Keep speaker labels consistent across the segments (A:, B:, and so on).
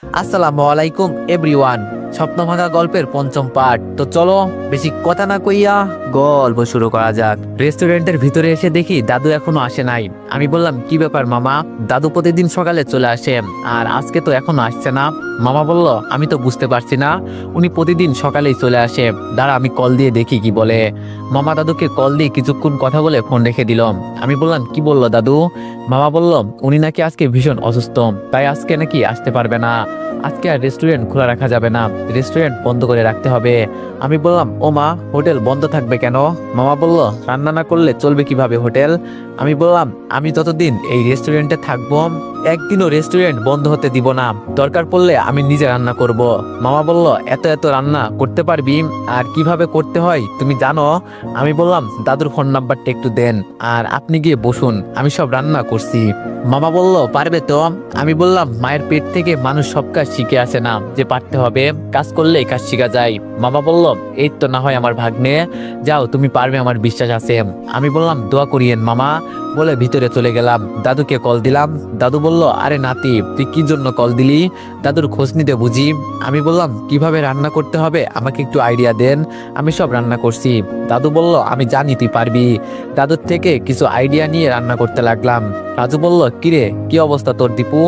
A: আসসালামু আলাইকুম এভরিওয়ান। স্বপ্নভাঙা গল্পের পঞ্চম পার্ট। তো চলো বেশি কথা না কইয়া গল্প শুরু করা যাক। রেস্টুরেন্টের ভিতরে এসে দেখি দাদু এখনো আসে নাই। আমি বললাম, কি ব্যাপার মামা? দাদু প্রতিদিন সকালে চলে আসে, আর আজকে তো এখনো আসছে না। মামা বলল, আমি তো বুঝতে পারছি না, উনি প্রতিদিন সকালেই চলে আসে। দাঁড়া, আমি কল দিয়ে দেখি কি বলে। মামা দাদুকে কল দিয়ে কিছুক্ষণ কথা বলে ফোন রেখে দিল। আমি বললাম, কি বললো দাদু? মামা বলল, উনি নাকি আজকে ভীষণ অসুস্থ, তাই আজকে নাকি আসতে পারবে না। আজকে আর রেস্টুরেন্ট খোলা রাখা যাবে না, রেস্টুরেন্ট বন্ধ করে রাখতে হবে। আমি বললাম, ও মা, হোটেল বন্ধ থাকবে কেন? মামা বলল, রান্না না করলে চলবে কিভাবে হোটেল? আমি বললাম, আমি যতদিন এই রেস্টুরেন্টে থাকবো একদিনও রেস্টুরেন্ট বন্ধ হতে দিব না, দরকার পড়লে আমি নিজে রান্না করব। মামা বলল, এত এত রান্না করতে পারবি? আর কিভাবে করতে হয় তুমি জানো? আমি বললাম, দাদুর ফোন নাম্বারটা একটু দেন, আর আপনি গিয়ে বসুন, আমি সব রান্না করছি। মামা বলল, পারবে তো? আমি বললাম, মায়ের পেট থেকে মানুষ সব কাজ শিখে আসে না যে পারতে হবে, কাজ করলেই কাজ শিখা যায়। মামা বলল, এই তো না হয় আমার ভাগ্নে, যাও তুমি পারবে, আমার বিশ্বাস আছে। আমি বললাম, দোয়া করিয়েন মামা, বলে ভিতরে চলে গেলাম। দাদুকে কল দিলাম। দাদু বলল, আরে নাতি, তুই কি জন্য কল দিলি? দাদুর খোঁজ নিতে বুঝি? আমি বললাম, কিভাবে রান্না করতে হবে আমাকে একটু আইডিয়া দেন, আমি সব রান্না করছি। দাদু বলল, আমি জানি তুই পারবি। দাদুর থেকে কিছু আইডিয়া নিয়ে রান্না করতে লাগলাম। রাজু বলল, কিরে, কি অবস্থা তোর দীপু?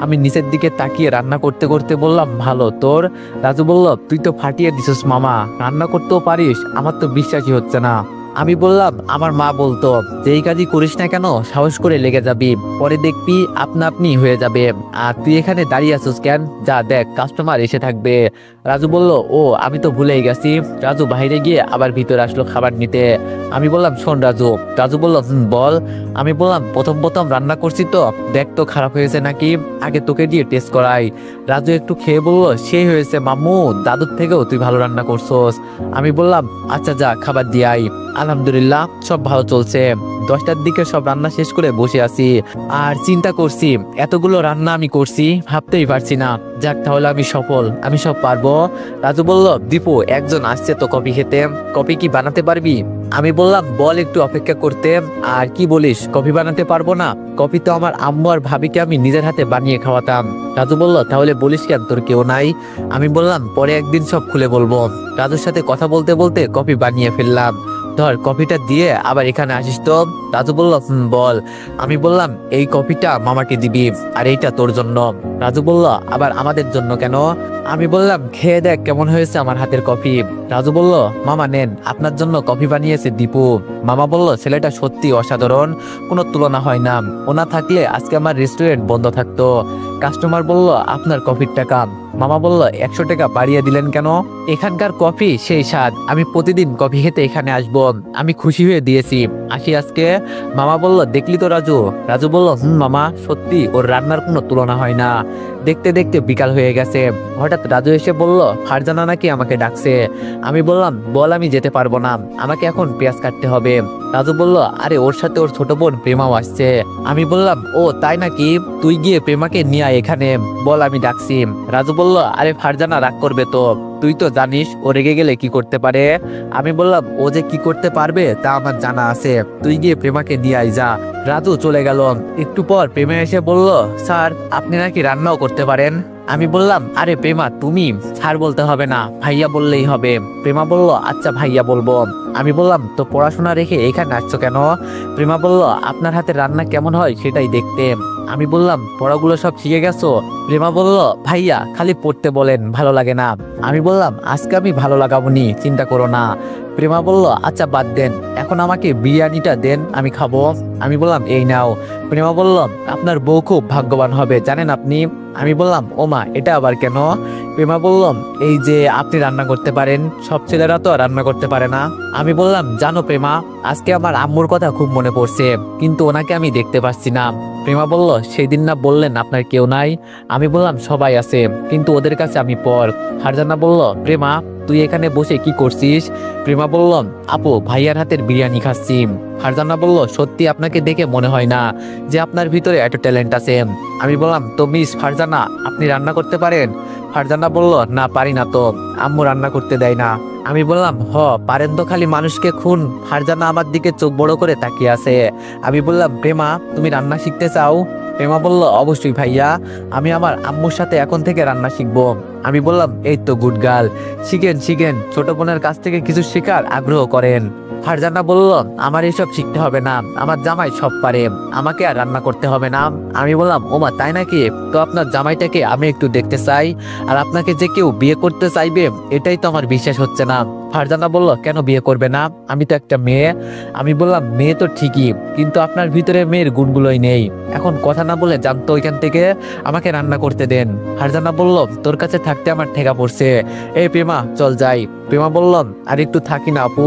A: আমি নিচের দিকে তাকিয়ে রান্না করতে করতে বললাম, ভালো। তোর? রাজু বলল, তুই তো ফাটিয়ে দিছিস মামা, রান্না করতেও পারিস, আমার তো বিশ্বাসই হচ্ছে না। আমি বললাম, আমার মা বলতো, যেই কাজই করিস না কেন সাহস করে লেগে যাবি, পরে দেখবি আপনা আপনি হয়ে যাবে। আর তুই এখানে দাঁড়িয়ে আছিস কেন? যা দেখ, কাস্টমার এসে থাকবে। রাজু বলল, ও আমি তো ভুলেই গেছি। রাজু বাইরে গিয়ে আবার ভিতরে আসলো খাবার নিতে। আমি বললাম, শোন রাজু। রাজু বলল, বল। আমি বললাম, প্রথম প্রথম রান্না করছি তো, দেখ তো খারাপ হয়েছে নাকি, আগে তোকে দিয়ে টেস্ট করাই। রাজু একটু খেয়ে বলল, সেই হয়েছে মাম্মু, দাদুর থেকেও তুই ভালো রান্না করছোস। আমি বললাম, আচ্ছা যা, খাবার দিয়ে আই। আলহামদুলিল্লাহ, সব ভালো চলছে। 10টার দিকে সব রান্না শেষ করে বসে আছি, আর চিন্তা করছি, এতগুলো রান্না আমি করছি, ভাবতেই পারছি না। যাক, তাহলে আমি সফল, আমি সব পারবো। রাজু বলল, দীপু, একজন আসছে তো কফি খেতে, কফি কি বানাতে পারবি? আমি বললাম, বল একটু অপেক্ষা করতে। আর কি বলিস, কফি বানাতে পারবো না? কফি তো আমার আম্মু আর ভাবিকে আমি নিজের হাতে বানিয়ে খাওয়াতাম। রাজু বলল, তাহলে বলিস কেন তোর কেউ নাই? আমি বললাম, পরে একদিন সব খুলে বলবো। রাজুর সাথে কথা বলতে বলতে কফি বানিয়ে ফেললাম। ধর, কফিটা দিয়ে আবার এখানে আসিস তো। রাজু বলল, বল। আমি বললাম, এই কফিটা মামাকে দিবি, আর এইটা তোর জন্য। রাজু বলল, আবার আমাদের জন্য কেন? আমি বললাম, খেয়ে দেখ কেমন হয়েছে আমার হাতের কফি। রাজু বলল, মামা নেন, আপনার জন্য কফি বানিয়েছে দীপু। মামা বলল, ছেলেটা সত্যি অসাধারণ, কোনো তুলনা হয় না, ওনা থাকলে আজকে আমার রেস্টুরেন্ট বন্ধ থাকতো। কাস্টমার বলল, আপনার কফির টাকা। মামা বলল, 100 টাকা বাড়িয়ে দিলেন কেন? এখানকার কফি সেই স্বাদ, আমি প্রতিদিন কফি খেতে এখানে আসবো, আমি খুশি হয়ে দিয়েছি, আসি আজকে। মামা বলল, দেখলি তো রাজু? রাজু বলল, মামা, সত্যি ওর রান্নার কোনো তুলনা হয় না। দেখতে দেখতে বিকাল হয়ে গেছে। হঠাৎ রাজু এসে বলল, ফারজানা নাকি আমাকে ডাকছে। আমি বললাম, বল, আমি যেতে পারবো না, আমাকে এখন পেঁয়াজ কাটতে হবে। রাজু বলল, আরে ওর সাথে ওর ছোট বোন প্রেমাও আসছে। আমি বললাম, ও তাই নাকি? তুই গিয়ে প্রেমাকে নিয়ে আয় এখানে, বল আমি ডাকছি। রাজু বলল, আরে ফারজানা রাগ করবে তো, তুই তো জানিস ও রেগে গেলে কি করতে পারে। আমি বললাম, ও যে কি করতে পারবে তা আমার জানা আছে, তুই গিয়ে প্রেমাকে নিয়ে আয় যা। রাজু চলে গেল। একটু পর প্রেমা এসে বলল, স্যার, আপনি নাকি রান্নাও করতে পারেন? আমি বললাম, আরে প্রেমা, তুমি স্যার বলতে হবে না, ভাইয়া বললেই হবে। প্রেমা বলল, আচ্ছা ভাইয়া বলবো। আমি বললাম, তো পড়াশোনা রেখে এখানে আসছো কেন? প্রেমা বলল, আপনার হাতে রান্না কেমন হয় সেটাই দেখতে। আমি বললাম, পড়াগুলো সব শিখে গেছো? প্রেমা বলল, ভাইয়া খালি পড়তে বলেন, ভালো লাগে না। আমি বললাম, আজকে আমি ভালো লাগাবনি, চিন্তা করো না। প্রেমা বলল, আচ্ছা বাদ দেন, এখন আমাকে বিরিয়ানিটা দেন, আমি খাবো। আমি বললাম, এই নাও। প্রেমা বলল, আপনার বউ খুব ভাগ্যবান হবে জানেন আপনি। আমি বললাম, ওমা, এটা আবার কেন? প্রেমা বলল, এই যে আপনি রান্না করতে পারেন, সব ছেলেরা তো আর রান্না করতে পারে না। আমি বললাম, জানো প্রেমা, আজকে আমার আম্মুর কথা খুব মনে পড়ছে, কিন্তু ওনাকে আমি দেখতে পাচ্ছি না। প্রেমা বলল, সেই দিন না বললেন আপনার কেউ নাই? আমি বললাম, সবাই আছে, কিন্তু ওদের কাছে আমি পর। ফারজানা বলল, প্রেমা, তুই এখানে বসে কি করছিস? প্রেমা বলল, আপু, ভাইয়ার হাতের বিরিয়ানি খাচ্ছি। ফারজানা বলল, সত্যি আপনাকে দেখে মনে হয় না যে আপনার ভিতরে এত ট্যালেন্ট আছে। আমি বললাম, তো মিস ফারজানা, আপনি রান্না করতে পারেন? ফারজানা বলল, না পারি না তো, আম্মু রান্না করতে দেয় না। আমি বললাম, পারেন তো খালি মানুষকে খুন। ফারজানা আমার দিকে চোখ বড় করে তাকিয়ে আছে। আমি বললাম, প্রেমা, তুমি রান্না শিখতে চাও? প্রেমা বলল, অবশ্যই ভাইয়া, আমি আমার আম্মুর সাথে এখন থেকে রান্না শিখবো। আমি বললাম, এই তো গুড গার্ল, শিখেন শিখেন, ছোট বোনের কাছ থেকে কিছু শেখার আগ্রহ করেন। ফারজানা বলল, আমার এসব শিখতে হবে না, আমার জামাই সব পারে, আমাকে আর রান্না করতে হবে না। আমি বললাম, ওমা তাই নাকি? তো আপনার জামাইটাকে আমি একটু দেখতে চাই, আর আপনাকে যে কেউ বিয়ে করতে চাইবে এটাই তো আমার বিশ্বাস হচ্ছে না। ফারজানা বলল, কেন বিয়ে করবে না? আমি তো একটা মেয়ে। আমি বললাম, মেয়ে তো ঠিকই, কিন্তু আপনার ভিতরে মেয়ের গুণগুলোই নেই। এখন কথা না বলে জানতো ওইখান থেকে, আমাকে রান্না করতে দেন। ফারজানা বলল, তোর কাছে থাকতে আমার ঠেকা পড়ছে, এই প্রেমা চল যাই। প্রেমা বলল, আর একটু থাকি না আপু।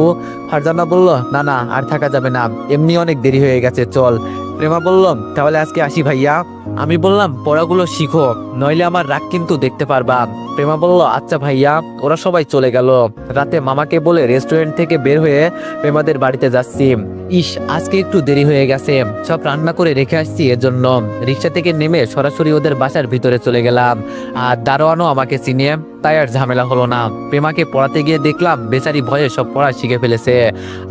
A: ফারজানা বলল, না না, আর থাকা যাবে না, এমনি অনেক দেরি হয়ে গেছে, চল। প্রেমা বলল, তাহলে আজকে আসি ভাইয়া। আমি বললাম, পড়াগুলো শিখো, নইলে আমার রাগ কিন্তু দেখতে পারবা। প্রেমা বলল, আচ্ছা ভাইয়া। ওরা সবাই চলে গেল। রাতে মামাকে বলে রেস্টুরেন্ট থেকে বের হয়ে প্রেমাদের বাড়িতে যাচ্ছি। ইস, আজকে একটু দেরি হয়ে গেছে, সব রান্না করে রেখে আসছি এজন্য। রিক্সা থেকে নেমে সরাসরি ওদের বাসার ভিতরে চলে গেলাম। আর দারোয়ানও আমাকে চিনে, তাই আর ঝামেলা হলো না। প্রেমাকে পড়াতে গিয়ে দেখলাম বেচারি ভয়ে সব পড়া শিখে ফেলেছে।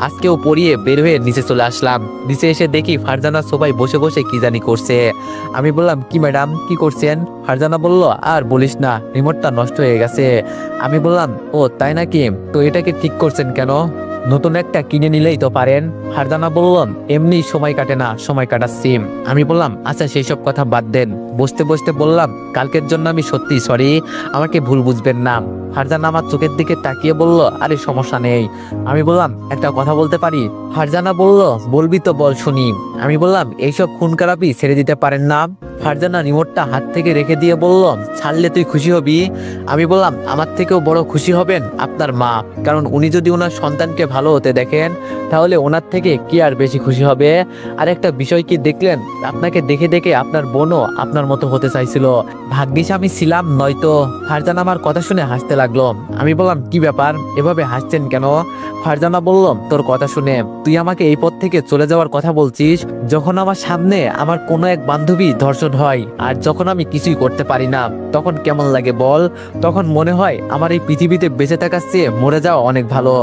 A: আজকেও পড়িয়ে বের হয়ে নিচে চলে আসলাম। নিচে এসে দেখি ফারজানা সবাই বসে বসে কি জানি করছে। আমি বললাম, কি ম্যাডাম, কি করছেন? ফারজানা বলল, আর বলিস না, রিমোটটা নষ্ট হয়ে গেছে। আমি বললাম, ও তাই নাকি? তো এটাকে ঠিক করছেন কেন? নতুন একটা কিনে নিলেই তো পারেন। ফারজানা বলল, এমনি সময় কাটে না, সময় কাটাচ্ছি। আমি বললাম, আচ্ছা সেই সব কথা বাদ দেন। বসতে বসতে বললাম, কালকের জন্য আমি সত্যি সরি, আমাকে ভুল বুঝবেন না। ফারজানা আমার চোখের দিকে তাকিয়ে বলল, আরে সমস্যা নেই। আমি বললাম, একটা কথা বলতে পারি? ফারজানা বলল, বলবি তো বল শুনি। আমি বললাম, এইসব খুন খারাপি ছেড়ে দিতে পারেন না? ফারজানা রিমোটটা হাত থেকে রেখে দিয়ে বলল, ছাড়লে তুই খুশি হবি। আমি বললাম, আমার থেকেও বড় খুশি হবেন আপনার মা, কারণ উনি যদি ওনার সন্তানকে ভালো হতে দেখেন তাহলে ওনার থেকে কি আর বেশি খুশি হবে। আর একটা বিষয় কি দেখলেন, আপনাকে দেখে দেখে আপনার বোনও আপনার মতো হতে চাইছিল, ভাগ্যিস আমি ছিলাম, নয়তো। ফারজানা আমার কথা শুনে হাসতে লাগলো। আমি বললাম, কি ব্যাপার, এভাবে হাসছেন কেন? ফারজানা বলল, তোর কথা শুনে তুই আমাকে এই পথ থেকে চলে যাওয়ার কথা বলছিস, যখন আমার সামনে আমার কোনো এক বান্ধবী ধর্ষণ হয়, আর যখন আমি কিছুই করতে পারি না, তখন কেমন লাগে বল? তখন মনে হয় আমার এই পৃথিবীতে বেঁচে থাকার চেয়ে মরে যাওয়া অনেক ভালো।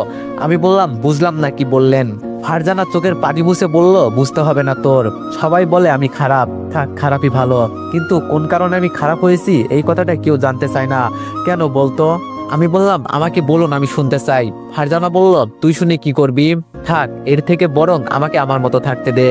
A: আমি বললাম, বুঝলাম না কি বললেন। ফারজানা চোখের পানি মুছে বলল, বুঝতে হবে না তোর, সবাই বলে আমি খারাপ, থাক খারাপই ভালো, কিন্তু কোন কারণে আমি খারাপ হয়েছি এই কথাটা কেউ জানতে চায় না, কেন বলতো? আমি বললাম, আমাকে বলুন, আমি শুনতে চাই। ফারজানা বলল, তুই শুনে কি করবি, থাক, এর থেকে বরং আমাকে আমার মতো থাকতে দে।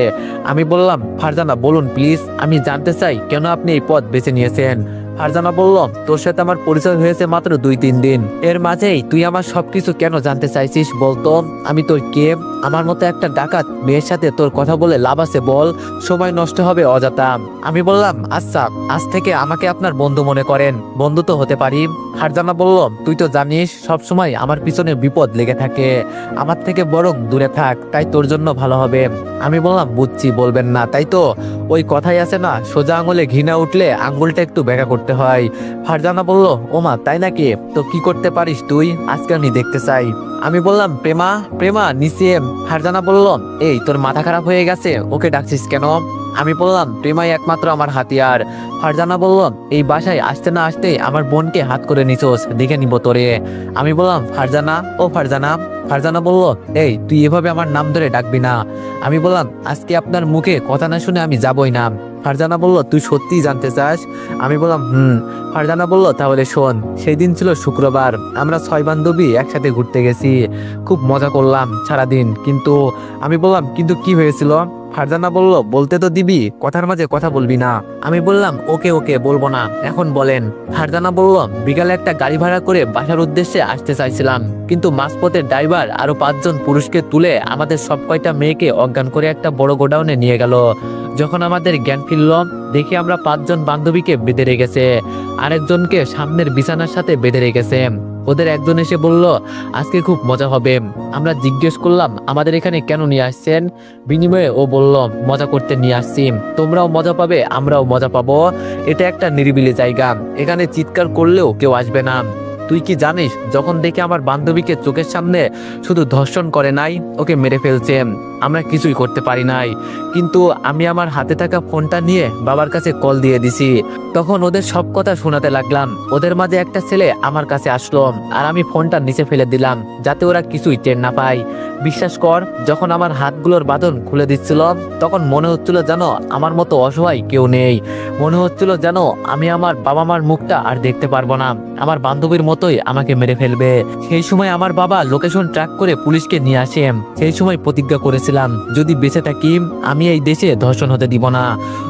A: আমি বললাম, ফারজানা বলুন প্লিজ, আমি জানতে চাই কেন আপনি এই পথ বেছে নিয়েছেন। ফারজানা বলল, তোর সাথে আমার পরিচয় হয়েছে মাত্র 2-3 দিন, এর মাঝেই তুই আমার সবকিছু কেন জানতে চাইছিস বলতো? আমি তোর কে? আমার মতো একটা ডাকাত মেয়ের সাথে তোর কথা বলে লাভ আছে বল? সময় নষ্ট হবে অযথা। আমি বললাম, আচ্ছা, আজ থেকে আমাকে আপনার বন্ধু মনে করেন, বন্ধু তো হতে পারি। ফারজানা বলল, তুই তো জানিস সব সময় আমার পিছনে বিপদ লেগে থাকে, আমার থেকে বরং দূরে থাক, তাই তোর জন্য ভালো হবে। আমি বললাম, বুঝছি, বলবেন না, তাই তো? ওই কথাই আছে না, সোজা আঙুলে ঘৃণা উঠলে আঙ্গুলটা একটু ব্যাকা করতে হয়। ফারজানা বলল, ওমা তাই নাকি? তো কি করতে পারিস তুই, আজকে আমি দেখতে চাই। আমি বললাম, প্রেমা, প্রেমা নিচে। ফারজানা বলল, এই তোর মাথা খারাপ হয়ে গেছে, ওকে ডাকছিস কেন? আমি বললাম, প্রেমাই একমাত্র আমার হাতিয়ার। ফারজানা বলল, এই বাসায় আসতে না আসতে আমার বোনকে হাত করে নিছোস, দেখে নিব তোরে। আমি বললাম, ফারজানা, ও ফারজানা। ফারজানা বলল, এই তুই এভাবে আমার নাম ধরে ডাকবি না। আমি বললাম, আজকে আপনার মুখে কথা না শুনে আমি যাবই না। ফারজানা বলল, তুই সত্যিই জানতে চাস? আমি বললাম, হুম। ফারজানা বলল, তাহলে শোন, সেই দিন ছিল শুক্রবার, আমরা 6 বান্ধবী একসাথে ঘুরতে গেছি, খুব মজা করলাম সারাদিন। কিন্তু আমি বললাম, কিন্তু কি হয়েছিল? ফারজানা বলল, বলতে তো দিবি, কথার মাঝে কথা বলবি না। আমি বললাম, ওকে ওকে, বলবো না, এখন বলেন। ফারজানা বলল, বিকালে একটা গাড়ি ভাড়া করে বাসার উদ্দেশ্যে আসতে চাইছিলাম, কিন্তু মাঝপথের ড্রাইভার আরো 5 জন পুরুষকে তুলে আমাদের সব কয়টা মেয়েকে অজ্ঞান করে একটা বড় গোডাউনে নিয়ে গেল। যখন আমাদের জ্ঞান ফিরল, দেখি আমরা 5 জন বান্ধবীকে বেঁধে রেখেছে, আরেকজনকে সামনের বিছানার সাথে বেঁধে রেখেছে। ওদের একজন এসে বলল, আজকে খুব মজা হবে। আমরা জিজ্ঞেস করলাম, আমাদের এখানে কেন নিয়ে আসছেন? বিনিময়ে ও বলল, মজা করতে নিয়ে আসছি, তোমরাও মজা পাবে, আমরাও মজা পাবো, এটা একটা নিরিবিলি জায়গা, এখানে চিৎকার করলেও কেউ আসবে না। তুই কি জানিস, যখন দেখে আমার বান্ধবীকে চোখের সামনে শুধু ধর্ষণ করে নাই, ওকে মেরে ফেলছে। আমরা কিছুই করতে পারি নাই। কিন্তু আমি আমার হাতে থাকা ফোনটা নিয়ে বাবার কাছে কল দিয়ে দিছি। তখন ওদের সব কথা শোনাতে লাগলাম। ওদের মাঝে একটা ছেলে আমার কাছে আসলো, আর আমি ফোনটা নিচে ফেলে দিলাম যাতে ওরা কিছুই টের না পায়। বিশ্বাস কর, যখন আমার হাতগুলোর বাঁধন খুলে দিচ্ছিল তখন মনে হচ্ছিল যেন আমার মতো অসহায় কেউ নেই। মনে হচ্ছিল যেন আমি আমার বাবা মার মুখটা আর দেখতে পারবো না, আমার বান্ধবীর মতোই আমাকে মেরে ফেলবে। সেই সময় আমার বাবা লোকেশন ট্র্যাক করে পুলিশকে নিয়ে আসে। সেই সময় প্রতিজ্ঞা করেছিলাম যদি বেঁচে থাকি আমি এই দেশে ধর্ষণ হতে দিব না।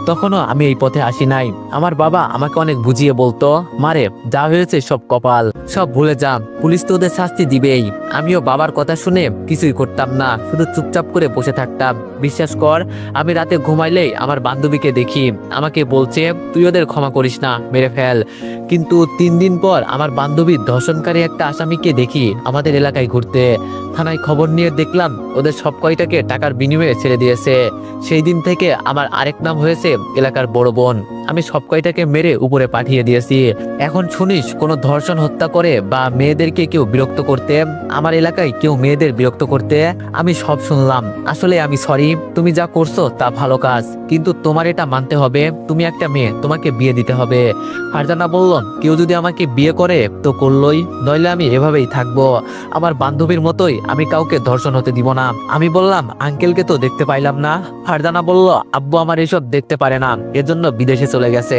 A: তখনও আমি এই পথে আসি নাই। আমার বাবা আমাকে অনেক বুঝিয়ে বলতো, মারে যা হয়েছে সব কপাল, সব ভুলে যা, পুলিশ তো ওদের শাস্তি দিবেই। আমিও বাবার কথা শুনে কিছুই করতাম না, শুধু চুপচাপ করে বসে থাকতাম। বিশ্বাস কর, আমি রাতে ঘুমাইলেই আমার বান্ধবীকে দেখি আমাকে বলছে তুই ওদের ক্ষমা করিস না, মেরে ফেল। কিন্তু 3 দিন পর আমার বান্ধবীর ধর্ষণকারী একটা আসামিকে দেখি আমাদের এলাকায় ঘুরতে। থানায় খবর নিয়ে দেখলাম ওদের সব কয়টাকে টাকার বিনিময়ে ছেড়ে দিয়েছে। সেই দিন থেকে আমার আরেক নাম হয়েছে এলাকার বড় বোন। আমি সব কয়টাকে মেরে উপরে পাঠিয়ে দিয়েছি। এখন শুনিস কোনো ধর্ষণ হত্যা করে বা মেয়েদেরকে কেউ বিরক্ত করতে, আমার এলাকায় কেউ মেয়েদের বিরক্ত করতে, আমি সব শুনলাম। আসলে আমি সরি, তুমি যা করছো তা ভালো কাজ, কিন্তু তোমার এটা মানতে হবে তুমি একটা মেয়ে, তোমাকে বিয়ে দিতে হবে। ফারজানা বলল, কেউ যদি আমাকে বিয়ে করে তো করলই, নইলে আমি এভাবেই থাকবো। আমার বান্ধবীর মতোই আমি কাউকে ধর্ষণ হতে দিব না। আমি বললাম আঙ্কেলকে তো দেখতে পাইলাম না। ফারজানা বলল, আব্বু আমার এসব দেখতে পারে না, এজন্য বিদেশে চলে গেছে।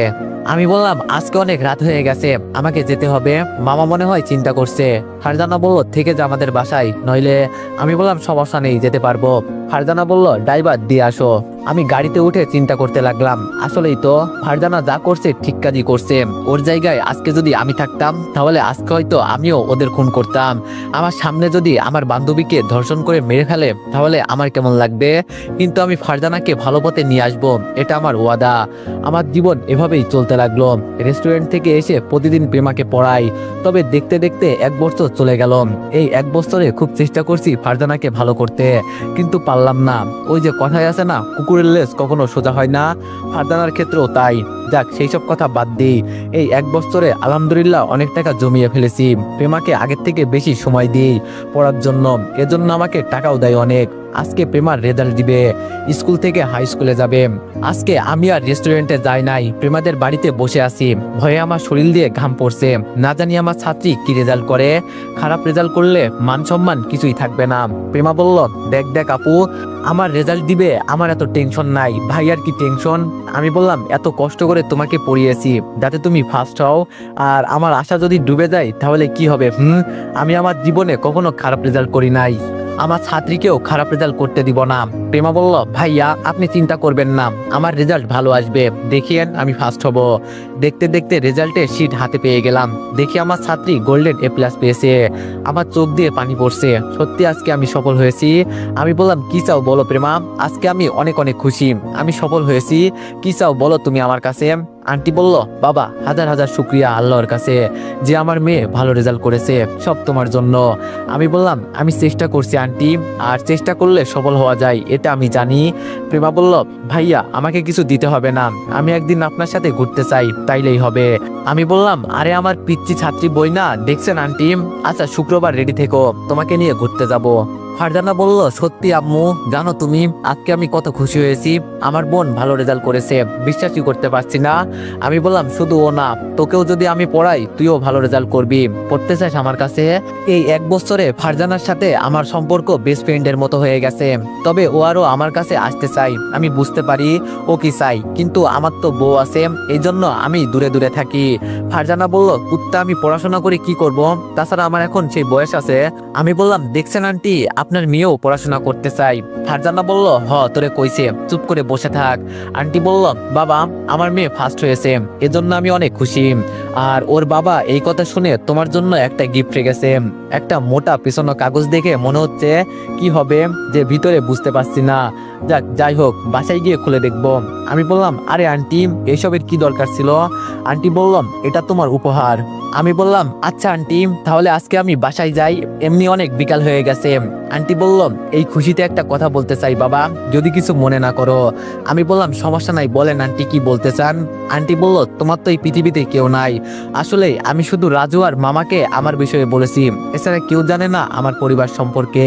A: আমি বললাম আজকে অনেক রাত হয়ে গেছে, আমাকে যেতে হবে, মামা মনে হয় চিন্তা করছে। ফারজানা বলল থেকে যা আমাদের বাসায়, নইলে। আমি বললাম সমস্যা নেই, যেতে পারবো। ফারজানা বলল ড্রাইভার দিয়ে আসো। আমি গাড়িতে উঠে চিন্তা করতে লাগলাম, আসলেই তো ফারজানা যা করছে ঠিক কাজই করছে। ওর জায়গায় আজকে যদি আমি থাকতাম তাহলে আজকে হয়তো আমিও ওদের খুন করতাম। আমার সামনে যদি আমার বান্ধবীকে ধর্ষণ করে মেরে ফেলে তাহলে আমার কেমন লাগবে? কিন্তু আমি ফারজানাকে ভালো পথে নিয়ে আসবো, এটা আমার ওয়াদা। আমার জীবন এভাবেই চলতে লাগলো। রেস্টুরেন্ট থেকে এসে প্রতিদিন প্রেমাকে পড়াই। তবে দেখতে দেখতে 1 বছর চলে গেল। এই 1 বছরে খুব চেষ্টা করছি ফারজানাকে ভালো করতে, কিন্তু পারলাম না। ওই যে কথাই আছে না, কুকুরের লেজ কখনো সোজা হয় না, ফারজানার ক্ষেত্রেও তাই। যাক, সেই সব কথা বাদ দিই। এই 1 বছরে আলহামদুলিল্লাহ অনেক টাকা জমিয়ে ফেলেছি। প্রেমাকে আগের থেকে বেশি সময় দিই পড়ার জন্য, এজন্য আমাকে টাকাও দেয় অনেক। আজকে প্রেমার রেজাল্ট দিবে, স্কুল থেকে হাই স্কুলে যাবে। আজকে আমি আর রেস্টুরেন্টে যাই নাই, প্রেমাদের বাড়িতে বসে আছি। ভয়ে আমার শরীর দিয়ে ঘাম পড়ছে, না জানি আমার ছাত্রী কি রেজাল্ট করে। খারাপ রেজাল্ট করলে মান সম্মান কিছুই থাকবে না। প্রেমা বলল, দেখ দেখ আপু, আমার রেজাল্ট দিবে, আমার এত টেনশন নাই, ভাই আর কি টেনশন। আমি বললাম এত কষ্ট করে তোমাকে পড়িয়েছি যাতে তুমি ফার্স্ট হও, আর আমার আশা যদি ডুবে যায় তাহলে কি হবে? আমি আমার জীবনে কখনো খারাপ রেজাল্ট করি নাই, আমার ছাত্রীকেও খারাপ রেজাল্ট করতে দিব না। প্রেমা বলল, ভাইয়া আপনি চিন্তা করবেন না, আমার রেজাল্ট ভালো আসবে, দেখিয়েন আমি ফার্স্ট হব। দেখতে দেখতে রেজাল্টে শিট হাতে পেয়ে গেলাম। দেখি আমার ছাত্রী গোল্ডেন A+ পেয়েছে। আমার চোখ দিয়ে পানি পড়ছে, সত্যি আজকে আমি সফল হয়েছি। আমি বললাম কি চাও বলো প্রেমা, আজকে আমি অনেক অনেক খুশি, আমি সফল হয়েছি, কি চাও বলো তুমি আমার কাছে। আন্টি বলল, বাবা হাজার হাজার শুক্রিয়া আল্লাহর কাছে যে আমার মেয়ে ভালো রেজাল্ট করেছে, সব তোমার জন্য। আমি বললাম আমি চেষ্টা করছি আন্টি, আর চেষ্টা করলে সফল হওয়া যায় এটা আমি জানি। প্রেমা বলল, ভাইয়া আমাকে কিছু দিতে হবে না, আমি একদিন আপনার সাথে ঘুরতে চাই, তাইলেই হবে। আমি বললাম আরে আমার পিচ্চি ছাত্রী বই না, দেখছেন আন্টি, আচ্ছা শুক্রবার রেডি থেকো, তোমাকে নিয়ে ঘুরতে যাব। ফারজানা বলল, সত্যি আম্মু, জানো তুমি আজকে আমি কত খুশি হয়েছি, আমার বোন ভালো রেজাল্ট করেছে, বিশ্বাসই করতে পারছি না। আমি বললাম শুধু ও না, তোকেও যদি আমি পড়াই তুইও ভালো রেজাল্ট করবি, পড়তে চাস আমার কাছে? এই 1 বছরে ফারজানার সাথে আমার সম্পর্ক বেস্ট ফ্রেন্ডের মতো হয়ে গেছে। তবে ও আরো আমার কাছে আসতে চাই, আমি বুঝতে পারি ও কি চাই, কিন্তু আমার তো বউ আছে, এই জন্য আমি দূরে দূরে থাকি। ফারজানা বলল, কুত্তা আমি পড়াশোনা করে কি করব, তাছাড়া আমার এখন সেই বয়স আছে। আমি বললাম দেখছেন আন্টি, আপনার মেয়েও পড়াশোনা করতে চাই। ফারজানা বলল, তোরে কইছে, চুপ করে বসে থাক। আন্টি বলল, বাবা আমার মেয়ে ফার্স্ট হয়েছে, এজন্য আমি অনেক খুশি। আর ওর বাবা এই কথা শুনে তোমার জন্য একটা গিফট রেখেছে। একটা মোটা পেছনো কাগজ দেখে মনে হচ্ছে কি হবে যে ভিতরে বুঝতে পারছি না। যাই হোক, বাসায় গিয়ে খুলে দেখবো। আমি বললাম, আরে আন্টি এসবের কি দরকার ছিল? আন্টি বললাম, এটা তোমার উপহার। আমি বললাম, আচ্ছা আন্টি, তাহলে আজকে আমি বাসায় যাই, এমনি অনেক বিকাল হয়ে গেছে। আন্টি বলল, এই খুশিতে একটা কথা বলতে চাই বাবা, যদি কিছু মনে না করো। আমি বললাম সমস্যা নাই, বলেন আন্টি কি বলতে চান। আন্টি বলল, তোমার তো এই পৃথিবীতে কেউ নাই, আসলে আমি শুধু রাজু আর মামাকে আমার বিষয়ে বলেছি, এছাড়া কেউ জানে না আমার পরিবার সম্পর্কে।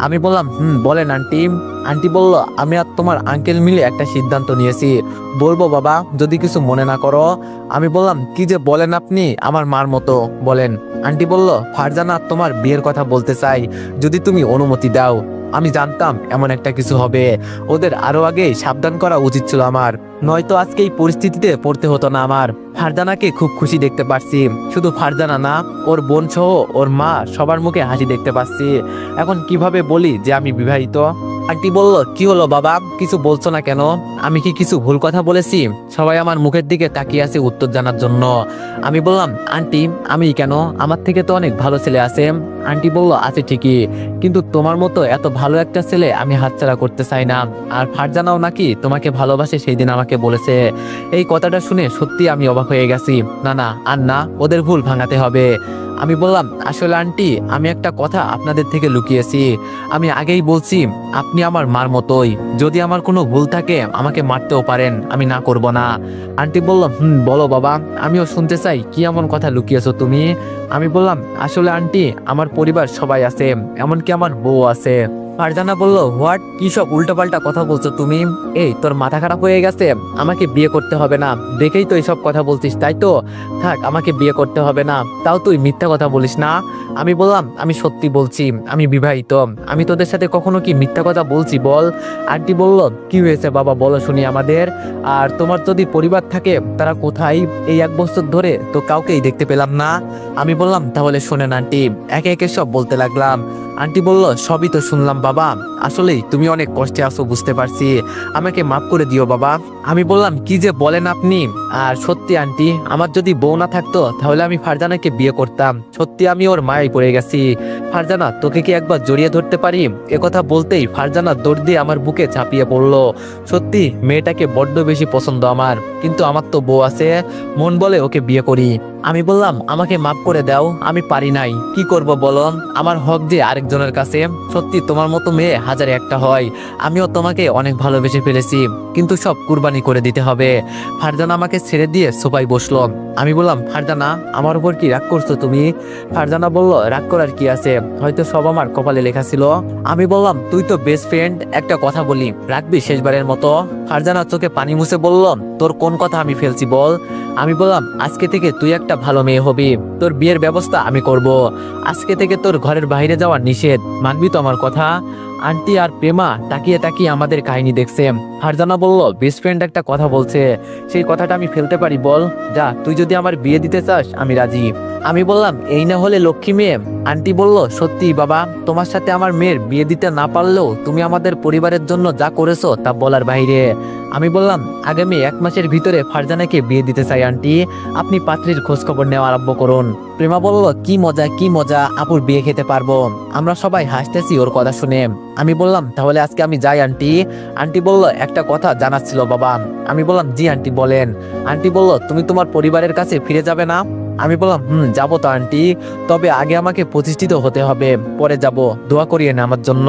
A: আমি বললাম বলেন আন্টি। আন্টি বলল, আমি আর তোমার আঙ্কেল মিলে একটা সিদ্ধান্ত নিয়েছি, বলবো বাবা যদি কিছু মনে না করো। আমি বললাম, কি যে বলেন আপনি, আমার মার মতো, বলেন। আন্টি বলল, ফারজানা তোমার বিয়ের কথা বলতে চাই, যদি তুমি অনুমতি দাও। আমি জানতাম এমন একটা কিছু হবে, ওদের আরো আগে সাবধান করা উচিত ছিল আমার, নয়তো আজকে এই পরিস্থিতিতে পড়তে হতো না আমার। ফারজানাকে খুব খুশি দেখতে পাচ্ছি, শুধু ফারজানা না, ওর বোন সহ ওর মা সবার মুখে হাসি দেখতে পাচ্ছি। এখন কিভাবে বলি যে আমি বিবাহিত? আন্টি বলল, কি হলো বাবা, কিছু বলছো না কেন? আমি কি কিছু ভুল কথা বলেছি? সবাই আমার মুখের দিকে তাকিয়ে আছে উত্তর জানার জন্য। আমি বললাম, আন্টি আমি কেন, আমার থেকে তো অনেক ভালো ছেলে আছে। আন্টি বলল, আছে ঠিকই, কিন্তু তোমার মতো এত ভালো একটা ছেলে আমি হাতছাড়া করতে চাই না। আর ফারজানাও নাকি তোমাকে ভালোবাসে, সেই দিন আমাকে বলেছে। এই কথাটা শুনে সত্যি আমি অবাক হয়ে গেছি। না না আর না, ওদের ভুল ভাঙাতে হবে। আমি বললাম, আসলে আন্টি আমি একটা কথা আপনাদের থেকে লুকিয়েছি, আমি আগেই বলছি আপনি আমার মার মতোই, যদি আমার কোনো ভুল থাকে আমাকে মারতেও পারেন, আমি না করব না। আন্টি বলল, বলো বাবা, আমিও শুনতে চাই, কি এমন কথা লুকিয়েছো তুমি? আমি বললাম, আসলে আন্টি আমার পরিবার সবাই আছে, এমনকি আমার বউ আছে। ফারজানা বলল, হোয়াট, কি সব উল্টোপাল্টা কথা বলছো তুমি? এই তোর মাথা খারাপ হয়ে গেছে? আমাকে বিয়ে করতে হবে না দেখেই তো এইসব কথা বলছিস, তাই তো? থাক, আমাকে বিয়ে করতে হবে না, তাও তুই মিথ্যা কথা বলিস না। আমি বললাম, আমি সত্যি বলছি, আমি বিবাহিত। আমি তোদের সাথে কখনো কি মিথ্যা কথা বলছি বল? আন্টি বলল, কি হয়েছে বাবা বলো শুনি আমাদের, আর তোমার যদি পরিবার থাকে তারা কোথায়? এই 1 বছর ধরে তো কাউকেই দেখতে পেলাম না। আমি বললাম, তাহলে শোনেন আন্টি, একে একে সব বলতে লাগলাম। আন্টি বলল, সবই তো শুনলাম বাবা, আসলেই তুমি অনেক কষ্টে আছো বুঝতে পারছি, আমাকে মাফ করে দিও বাবা। আমি বললাম, কি যে বলেন আপনি? আর সত্যি আন্টি, আমার যদি বউ না থাকতো তাহলে আমি ফারজানাকে বিয়ে করতাম, সত্যি আমি ওর মায়ায় পড়ে গেছি। ফারজানা তোকে কি একবার জড়িয়ে ধরতে পারি? একথা বলতেই ফারজানা দৌড় দিয়ে আমার বুকে ঝাঁপিয়ে পড়লো। সত্যি মেয়েটাকে বড্ড বেশি পছন্দ আমার, কিন্তু আমার তো বউ আছে, মন বলে ওকে বিয়ে করি। আমি বললাম, আমাকে মাফ করে দাও, আমি পারি নাই, কি করব বলো, আমার হক যে আরেকজনের কাছে। সত্যি তোমার মতো মেয়ে হাজারে একটা হয়, আমিও তোমাকে অনেক ভালোবেসে ফেলেছি, কিন্তু সব কুরবানি করে দিতে হবে। ফারজানা আমাকে ছেড়ে দিয়ে সোফায় বসলো। আমি বললাম, ফারজানা আমার উপর কি রাগ করছো তুমি? ফারজানা বলল, রাগ করার কি আছে, হয়তো সব আমার কপালে লেখা ছিল। আমি বললাম, তুই তো বেস্ট ফ্রেন্ড, একটা কথা বলি, রাখবি শেষবারের মতো? ফারজানা চোখে পানি মুছে বলল, তোর কোন কথা আমি ফেলছি বল? আমি বললাম, আজকে থেকে তুই একটা ভালো মেয়ে হবি, তোর বিয়ের ব্যবস্থা আমি করব, আজকে থেকে তোর ঘরের বাইরে যাওয়া নিষেধ, মানবি তো আমার কথা? আন্টি আর প্রেমা তাকিয়ে তাকিয়ে আমাদের কাহিনী দেখছে। ফারজানা বলল, বেস্ট ফ্রেন্ড একটা কথা বলছে, সেই কথাটা আমি ফেলতে পারি বল? যা, তুই যদি আমার বিয়ে দিতে চাস আমি রাজি। আমি বললাম, এই না হলে লক্ষ্মী মেয়ে। আন্টি বলল, সত্যি বাবা, তোমার সাথে আমার মেয়ের বিয়ে দিতে না পারলেও তুমি আমাদের পরিবারের জন্য যা করেছো তা বলার বাইরে। আমি বললাম, আগামী 1 মাসের ভিতরে ফারজানাকে বিয়ে দিতে চাই আন্টি, আপনি পাত্রীর খোঁজ খবর নেওয়া আরম্ভ করুন। প্রেমা বলল, কি মজা কি মজা, আপুর বিয়ে খেতে পারবো। আমরা সবাই হাসতেছি ওর কথা শুনে। আমি বললাম, তাহলে আজকে আমি যাই আন্টি? আন্টি বলল, একটা কথা জানার ছিল বাবা। আমি বললাম, জি আন্টি বলেন। আন্টি বলল, তুমি তোমার পরিবারের কাছে ফিরে যাবে না? আমি বললাম, যাবো তো আন্টি, তবে আগে আমাকে প্রতিষ্ঠিত হতে হবে, পরে যাব, দোয়া করিয়ে না আমার জন্য।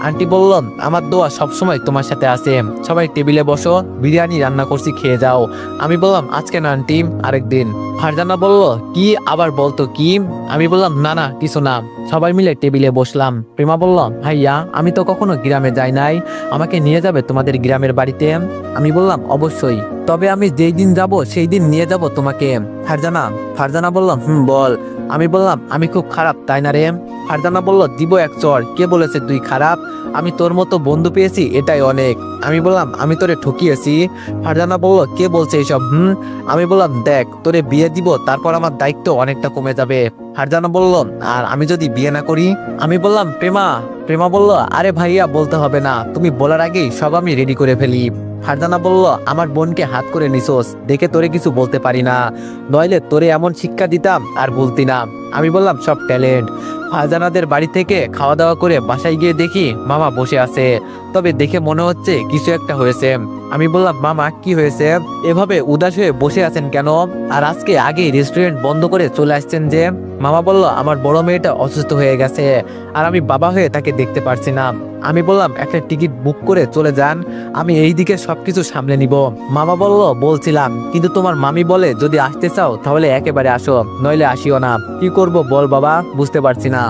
A: আন্টি বলল, আমার দোয়া সবসময় তোমার সাথে আছে, সবাই টেবিলে বসো, বিরিয়ানি রান্না করছি, খেয়ে যাও। আমি বললাম, আজকে না আন্টি, আরেকদিন। ফারজানা বলল, কি আবার বলতো কি? আমি বললাম, না না কিছু না। সবাই মিলে টেবিলে বসলাম। প্রেমা বলল, ভাইয়া আমি তো কখনো গ্রামে যাই নাই, আমাকে নিয়ে যাবে তোমাদের গ্রামের বাড়িতে? আমি বললাম, অবশ্যই, তবে আমি যেই দিন যাব সেই দিন নিয়ে যাব তোমাকে। ফারজানা বলল, বল। আমি বললাম, আমি খুব খারাপ তাই না রে? ফারজানা বলল, দিব এক চড়, কে বলেছে তুই খারাপ? আমি তোর মতো বন্ধু পেয়েছি এটাই অনেক। আমি বললাম, আমি তোরে ঠকিয়েছি? ফারজানা বলল, কে বলছে এইসব? আমি বললাম, দেখ তোরে বিয়ে দিব, তারপর আমার দায়িত্ব অনেকটা কমে যাবে। ফারজানা বলল, আর আমি যদি বিয়ে না করি? আমি বললাম, প্রেমা বলল, আরে ভাইয়া বলতে হবে না, তুমি বলার আগেই সব আমি রেডি করে ফেলি। ফারজানা বলল, আমার বোনকে হাত করে নিছোস দেখে তোরে কিছু বলতে পারি না, নইলে তোরে এমন শিক্ষা দিতাম আর বলতি না। আমি বললাম, সব ট্যালেন্ট। ফারজানাদের বাড়ি থেকে খাওয়া দাওয়া করে বাসায় গিয়ে দেখি মামা বসে আছে, তবে দেখে মনে হচ্ছে কিছু একটা হয়েছে। আমি বললাম, মামা কি হয়েছে, এভাবে উদাস হয়ে বসে আছেন কেন? আর আজকে আগে রেস্টুরেন্ট বন্ধ করে চলে আসছেন যে? মামা বলল, আমার বড় মেয়েটা অসুস্থ হয়ে গেছে, আর আমি বাবা হয়ে তাকে দেখতে পারছি না, আমি বললাম একটা টিকিট বুক করে চলে যান, আমি এই দিকে সবকিছু সামলে নিব। মামা বলল বলছিলাম, কিন্তু তোমার মামি বলে যদি আসতে চাও তাহলে একেবারে আসো, নইলে আসিও না। কি করব বল বাবা, বুঝতে পারছি না।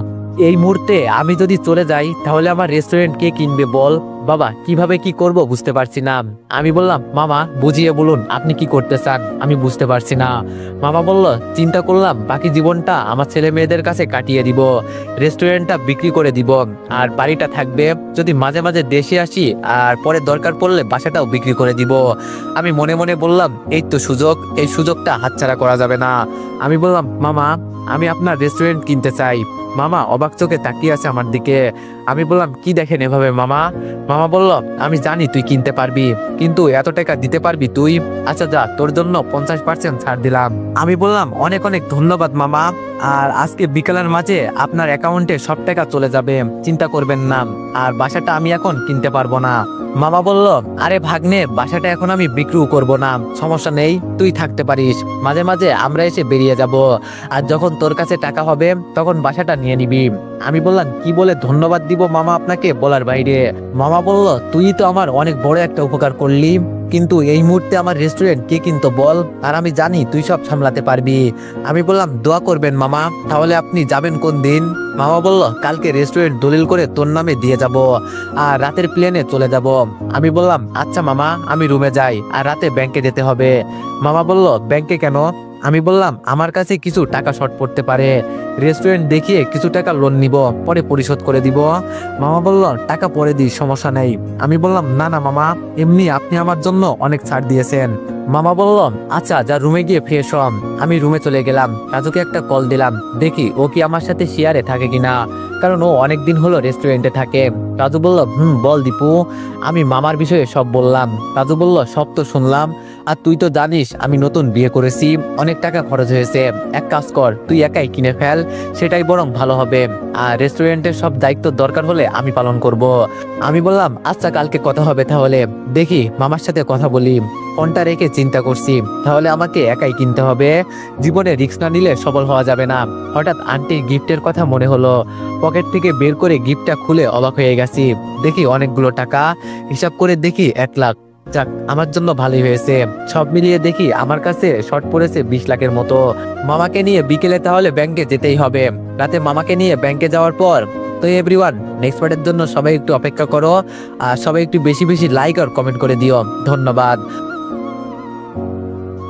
A: এই মুহূর্তে আমি যদি চলে যাই তাহলে আমার রেস্টুরেন্ট কে কিনবে বল বাবা, কিভাবে কি করব বুঝতে পারছি না। আমি বললাম মামা বুঝিয়ে বলুন আপনি কি করতে চান, আমি বুঝতে পারছি না। মামা বলল চিন্তা করলাম বাকি জীবনটা আমার ছেলে মেয়েদের কাছে কাটিয়ে দিব, রেস্টুরেন্টটা বিক্রি করে দিব, আর বাড়িটা থাকবে। যদি মাঝে মাঝে দেশে আসি আর পরে দরকার পড়লে বাসাটাও বিক্রি করে দিব। আমি মনে মনে বললাম এই তো সুযোগ, এই সুযোগটা হাতছাড়া করা যাবে না। আমি বললাম মামা আমি আপনার রেস্টুরেন্ট কিনতে চাই। মামা অবাক চোখে তাকিয়ে আছে আমার দিকে। আমি বললাম কি দেখেন এভাবে মামা? মামা বলল আমি জানি তুই কিনতে পারবি, কিন্তু এত টাকা দিতে পারবি তুই? আচ্ছা যা, তোর জন্য 50% ছাড় দিলাম। আমি বললাম অনেক অনেক ধন্যবাদ মামা, আর আজকে বিকালের মাঝে আপনার অ্যাকাউন্টে সব টাকা চলে যাবে, চিন্তা করবেন না। আর বাসাটা আমি এখন কিনতে পারবো না। মামা বলল আরে ভাগ্নে, বাসাটা এখন আমি বিক্রিও করব না, সমস্যা নেই, তুই থাকতে পারিস, মাঝে মাঝে আমরা এসে বেরিয়ে যাব, আর যখন তোর কাছে টাকা হবে তখন বাসাটা নিয়ে নিবি। আমি বললাম কি বলে ধন্যবাদ দিব মামা আপনাকে বলার বাইরে। মামা বলল তুই তো আমার অনেক বড় একটা উপকার করলি, কিন্তু এই মুহূর্তে আমার রেস্টুরেন্ট কে কিনতো বল, আর আমি জানি তুই সব সামলাতে পারবি। আমি বললাম দোয়া করবেন মামা, তাহলে আপনি যাবেন কোন দিন? মামা বলল কালকে রেস্টুরেন্ট দলিল করে তোর নামে দিয়ে যাব, আর রাতের প্লেনে চলে যাব। আমি বললাম আচ্ছা মামা, আমি রুমে যাই, আর রাতে ব্যাংকে যেতে হবে। মামা বলল ব্যাংকে কেন? আমি বললাম আমার কাছে কিছু টাকা শর্ট পড়তে পারে, রেস্টুরেন্ট দেখিয়ে কিছু টাকা লোন নিব, পরে পরিশোধ করে দিব। মামা বলল টাকা পরে দিই, সমস্যা নেই। আমি বললাম না না মামা, এমনি আপনি আমার জন্য অনেক ছাড় দিয়েছেন। মামা বলল আচ্ছা যা রুমে গিয়ে ফ্রেশ হম। আমি রুমে চলে গেলাম, রাজুকে একটা কল দিলাম, দেখি ও কি আমার সাথে শেয়ারে থাকে কিনা, কারণ ও অনেকদিন হলো রেস্টুরেন্টে থাকে। রাজু বলল বল দীপু। আমি মামার বিষয়ে সব বললাম। রাজু বলল সব তো শুনলাম, আর তুই তো জানিস আমি নতুন বিয়ে করেছি, অনেক টাকা খরচ হয়েছে, এক কাজ কর তুই একাই কিনে ফেল, সেটাই বরং ভালো হবে, আর রেস্টুরেন্টের সব দায়িত্ব দরকার হলে আমি পালন করব। আমি বললাম আচ্ছা কালকে কথা হবে, তাহলে দেখি মামার সাথে কথা বলি, ফোনটা রেখে চিন্তা করছি তাহলে আমাকে একাই কিনতে হবে, জীবনে রিস্ক না নিলে সফল হওয়া যাবে না। হঠাৎ আন্টির গিফটের কথা মনে হলো, পকেট থেকে বের করে গিফটটা খুলে অবাক হয়ে গেছি, দেখি অনেকগুলো টাকা, হিসাব করে দেখি 1 লাখ। যাক আমার জন্য ভালোই হয়েছে, সব মিলিয়ে দেখি আমার কাছে শর্ট পড়েছে 20 লাখের মতো। মামাকে নিয়ে বিকেলে তাহলে ব্যাংকে যেতেই হবে। রাতে মামাকে নিয়ে ব্যাংকে যাওয়ার পর তো এভরিওয়ান নেক্সট পার্টের জন্য সবাই একটু অপেক্ষা করো, আর সবাই একটু বেশি বেশি লাইক আর কমেন্ট করে দিও। ধন্যবাদ।